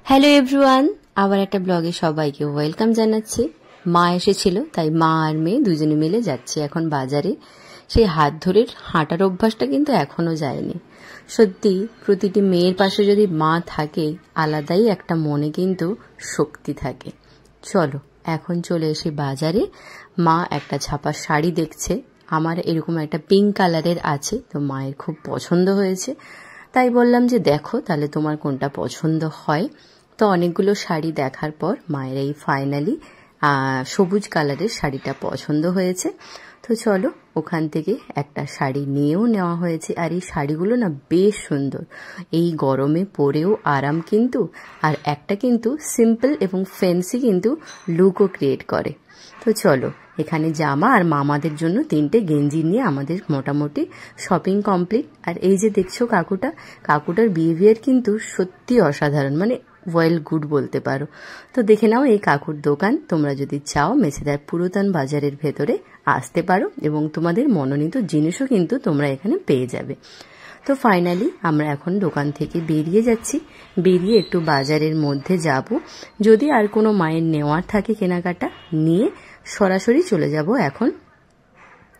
Hello everyone, আবার একটা ব্লগে সবাইকে ওয়েলকাম জানাচ্ছি। মা এসেছিল, তাই মা আর মেয়ে দুজনে মিলে যাচ্ছি এখন বাজারে। সেই হাত ধরে হাঁটার অভ্যাসটা কিন্তু এখনো যায়নি। সত্যি প্রতিটি মেয়ের পাশে যদি মা থাকে, আলাদাই একটা মনে কিন্তু শক্তি থাকে। চলো এখন চলে এসে বাজারে। মা একটা ছাপা শাড়ি দেখছে, আমার এরকম একটা পিঙ্ক কালারের আছে, তো মায়ের খুব পছন্দ হয়েছে। তাই বললাম যে দেখো তাহলে তোমার কোনটা পছন্দ হয়। তো অনেকগুলো শাড়ি দেখার পর মায়ের এই ফাইনালি সবুজ কালারের শাড়িটা পছন্দ হয়েছে। তো চলো ওখান থেকে একটা শাড়ি নিয়েও নেওয়া হয়েছে। আর এই শাড়িগুলো না বেশ সুন্দর, এই গরমে পরেও আরাম কিন্তু, আর একটা কিন্তু সিম্পল এবং ফ্যান্সি কিন্তু লুকও ক্রিয়েট করে। তো চলো এখানে জামা আর মামাদের জন্য 3টে গেঞ্জি নিয়ে আমাদের মোটামুটি শপিং কমপ্লিট। আর এই যে দেখছো কাকুটার বিহেভিয়ার কিন্তু সত্যি অসাধারণ, মানে ওয়েল গুড বলতে পারো। তো দেখে নাও এই কাকুর দোকান। তোমরা যদি চাও মেছেদার পুরাতন বাজারের ভেতরে আসতে পারো এবং তোমাদের মনোনীত জিনিসও কিন্তু তোমরা এখানে পেয়ে যাবে। তো ফাইনালি আমরা এখন দোকান থেকে বেরিয়ে যাচ্ছি। বেরিয়ে একটু বাজারের মধ্যে যাব, যদি আর কোনো মায়ের নেওয়ার থাকে কেনাকাটা নিয়ে সরাসরি চলে যাব এখন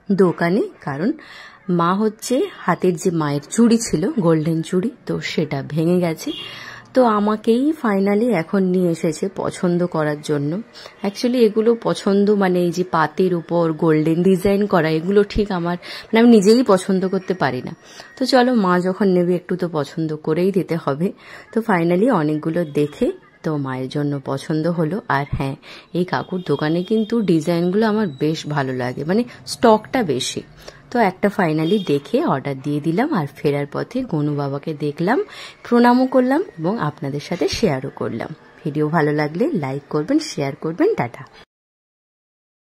দোকানে। কারণ মা হচ্ছে হাতের যে মায়ের চুড়ি ছিল গোল্ডেন চুড়ি, তো সেটা ভেঙে গেছে। তো আমাকেই ফাইনালি এখন নিয়ে এসেছে পছন্দ করার জন্য। অ্যাকচুয়ালি এগুলো পছন্দ মানে এই যে পাতের উপর গোল্ডেন ডিজাইন করা, এগুলো ঠিক আমার মানে আমি নিজেই পছন্দ করতে পারি না। তো চলো মা যখন নেবে একটু তো পছন্দ করেই দিতে হবে। তো ফাইনালি অনেকগুলো দেখে তো মায়ের জন্য পছন্দ হলো। আর হ্যাঁ, এই কাকুর দোকানে কিন্তু ডিজাইনগুলো আমার বেশ ভালো লাগে, মানে স্টকটা বেশি। তো একটা ফাইনালি দেখে অর্ডার দিয়ে দিলাম। আর ফেরার পথে গনু বাবাকে দেখলাম, প্রণামও করলাম এবং আপনাদের সাথে শেয়ারও করলাম। ভিডিও ভালো লাগলে লাইক করবেন, শেয়ার করবেন। টাটা।